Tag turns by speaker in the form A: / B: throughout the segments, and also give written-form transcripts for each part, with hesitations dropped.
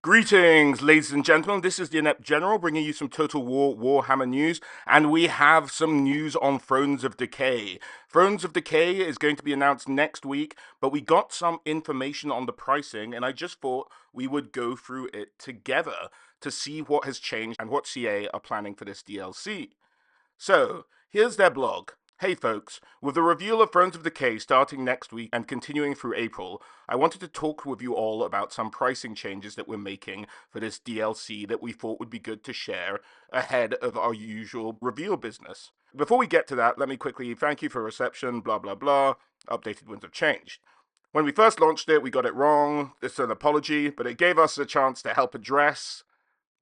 A: Greetings, ladies and gentlemen. This is the Inept General bringing you some Total War Warhammer news, and we have some news on Thrones of Decay. Thrones of Decay is going to be announced next week, but we got some information on the pricing, and I just thought we would go through it together to see what has changed and what CA are planning for this DLC. So, here's their blog. Hey folks, with the reveal of Thrones of Decay starting next week and continuing through April, I wanted to talk with you all about some pricing changes that we're making for this DLC that we thought would be good to share ahead of our usual reveal business. Before we get to that, let me quickly thank you for reception, blah blah blah. Updated winds have changed. When we first launched it, we got it wrong. This is an apology, but it gave us a chance to help address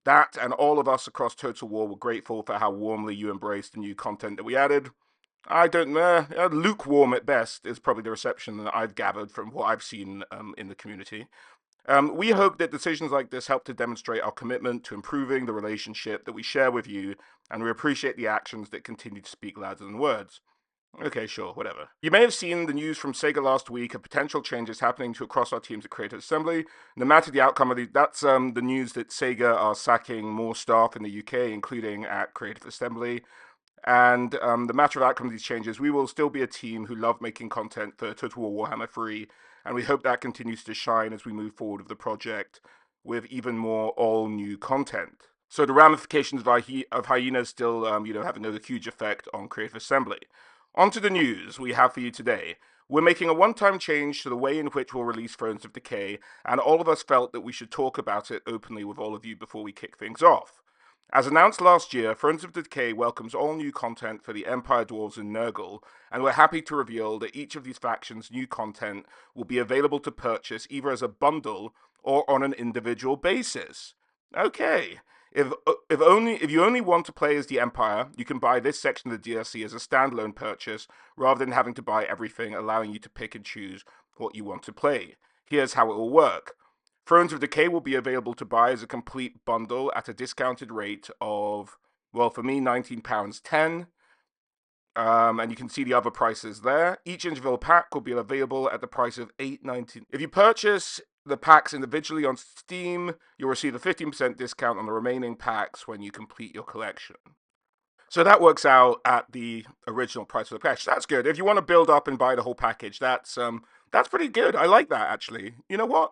A: that, and all of us across Total War were grateful for how warmly you embraced the new content that we added. I don't know, lukewarm at best is probably the reception that I've gathered from what I've seen in the community. We hope that decisions like this help to demonstrate our commitment to improving the relationship that we share with you, and we appreciate the actions that continue to speak louder than words. Okay, sure, whatever. You may have seen the news from Sega last week of potential changes happening to across our teams at Creative Assembly. No matter the outcome of that's the news that Sega are sacking more staff in the UK, including at Creative Assembly. And the matter of outcome of these changes, we will still be a team who love making content for Total War Warhammer 3, and we hope that continues to shine as we move forward with the project with even more all-new content. So the ramifications of Hyenas still, have another huge effect on Creative Assembly. On to the news we have for you today. We're making a one-time change to the way in which we'll release Thrones of Decay, and all of us felt that we should talk about it openly with all of you before we kick things off. As announced last year, Thrones of Decay welcomes all new content for the Empire Dwarves in Nurgle, and we're happy to reveal that each of these factions' new content will be available to purchase either as a bundle or on an individual basis. Okay. If you only want to play as the Empire, you can buy this section of the DLC as a standalone purchase rather than having to buy everything, allowing you to pick and choose what you want to play. Here's how it will work. Thrones of Decay will be available to buy as a complete bundle at a discounted rate of, well, for me, £19.10. And you can see the other prices there. Each individual pack will be available at the price of $8.19. If you purchase the packs individually on Steam, you'll receive a 15% discount on the remaining packs when you complete your collection. So that works out at the original price of the package. That's good. If you want to build up and buy the whole package, that's pretty good. I like that, actually. You know what?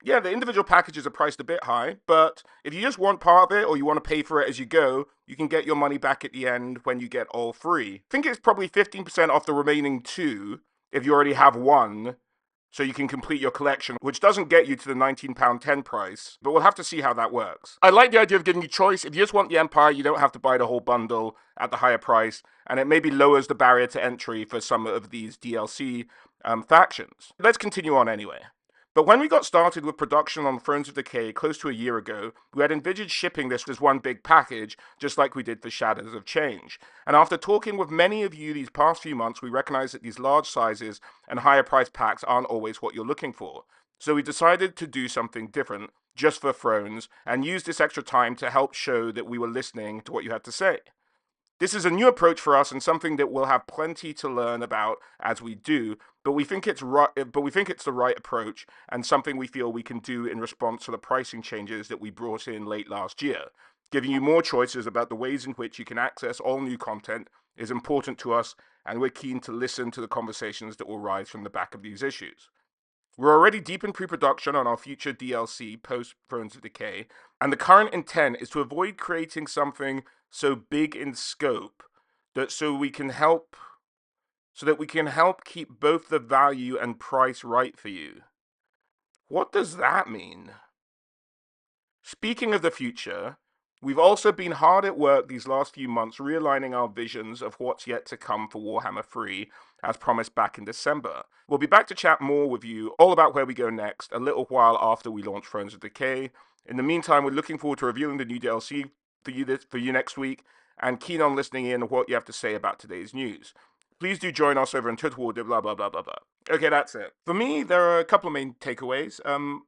A: Yeah, the individual packages are priced a bit high, but if you just want part of it or you want to pay for it as you go, you can get your money back at the end when you get all three. I think it's probably 15% off the remaining two if you already have one, so you can complete your collection, which doesn't get you to the £19.10 price, but we'll have to see how that works. I like the idea of giving you choice. If you just want the Empire, you don't have to buy the whole bundle at the higher price, and it maybe lowers the barrier to entry for some of these DLC factions. Let's continue on anyway. But when we got started with production on Thrones of Decay close to a year ago, we had envisaged shipping this as one big package, just like we did for Shadows of Change. And after talking with many of you these past few months, we recognized that these large sizes and higher price packs aren't always what you're looking for. So we decided to do something different, just for Thrones, and use this extra time to help show that we were listening to what you had to say. This is a new approach for us and something that we'll have plenty to learn about as we do, but we think it's the right approach and something we feel we can do in response to the pricing changes that we brought in late last year. Giving you more choices about the ways in which you can access all new content is important to us, and we're keen to listen to the conversations that will rise from the back of these issues. We're already deep in pre-production on our future DLC post Thrones of Decay, and the current intent is to avoid creating something so big in scope that we can help keep both the value and price right for you. What does that mean? Speaking of the future, we've also been hard at work these last few months realigning our visions of what's yet to come for Warhammer 3, as promised back in December. We'll be back to chat more with you all about where we go next a little while after we launch Thrones of Decay. In the meantime, we're looking forward to reviewing the new DLC for you next week, and keen on listening in on what you have to say about today's news. Please do join us over on Total War, blah, blah, blah, blah, blah. Okay, that's it. For me, there are a couple of main takeaways.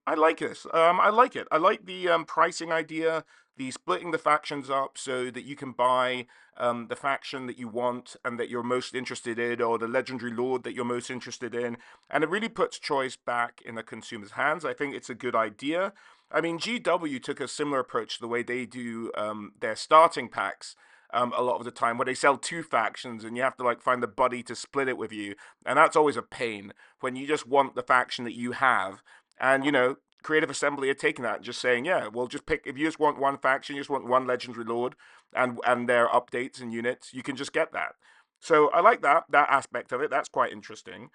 A: I like this. I like it. I like the pricing idea, the splitting the factions up so that you can buy the faction that you want and that you're most interested in, or the legendary lord that you're most interested in. And it really puts choice back in the consumer's hands. I think it's a good idea. I mean, GW took a similar approach to the way they do their starting packs. A lot of the time, where they sell two factions, and you have to like find the buddy to split it with you, and that's always a pain when you just want the faction that you have, and Creative Assembly are taking that and just saying, yeah, well, just pick if you just want one faction, you just want one Legendary Lord, and their updates and units, you can just get that. So I like that aspect of it. That's quite interesting.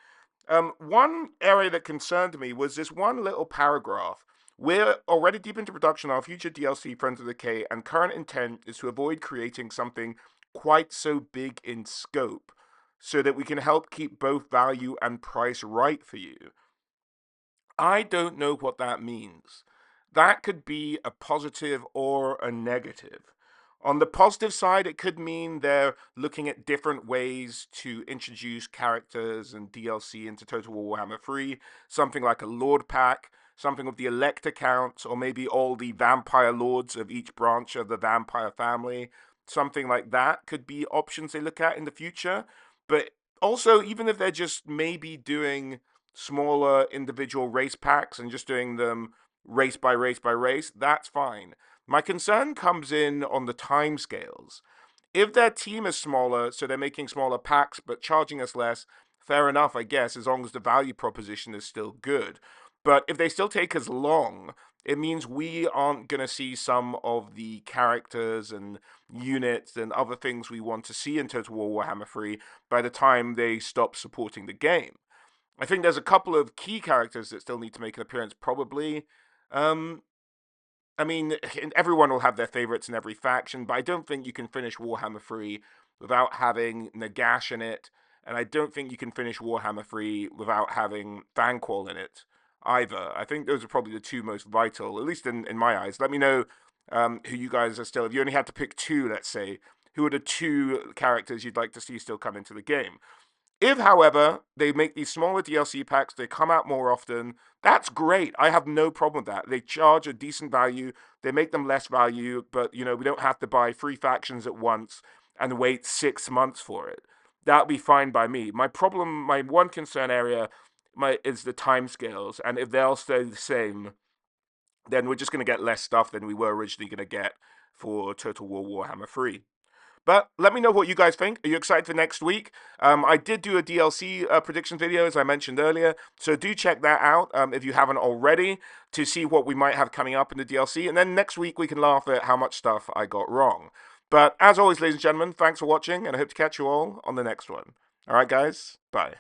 A: One area that concerned me was this one little paragraph. We're already deep into production on our future DLC, Friends of the Decay, and current intent is to avoid creating something quite so big in scope so that we can help keep both value and price right for you. I don't know what that means. That could be a positive or a negative. On the positive side, it could mean they're looking at different ways to introduce characters and DLC into Total War Warhammer 3, something like a Lord pack, something with the elect accounts, or maybe all the vampire lords of each branch of the vampire family. Something like that could be options they look at in the future. But also, even if they're just maybe doing smaller individual race packs and just doing them race by race by race, that's fine. My concern comes in on the timescales. If their team is smaller, so they're making smaller packs but charging us less, fair enough, I guess, as long as the value proposition is still good. But if they still take as long, it means we aren't going to see some of the characters and units and other things we want to see in Total War Warhammer 3 by the time they stop supporting the game. I think there's a couple of key characters that still need to make an appearance, probably. Um, I mean, everyone will have their favorites in every faction, but I don't think you can finish Warhammer 3 without having Nagash in it, and I don't think you can finish Warhammer 3 without having Vanqual in it either. I think those are probably the two most vital, at least in my eyes. Let me know who you guys are still. If you only had to pick two, let's say, who are the two characters you'd like to see still come into the game? If, however, they make these smaller DLC packs, they come out more often, that's great. I have no problem with that. They charge a decent value, they make them less value, but we don't have to buy 3 factions at once and wait 6 months for it. That'll be fine by me. My problem, my one concern area is the timescales, and if they'll stay the same, then we're just going to get less stuff than we were originally going to get for Total War Warhammer 3. But let me know what you guys think. Are you excited for next week? I did do a DLC prediction video, as I mentioned earlier, so do check that out if you haven't already to see what we might have coming up in the DLC. And then next week we can laugh at how much stuff I got wrong. But as always, ladies and gentlemen, thanks for watching, and I hope to catch you all on the next one. All right, guys, bye.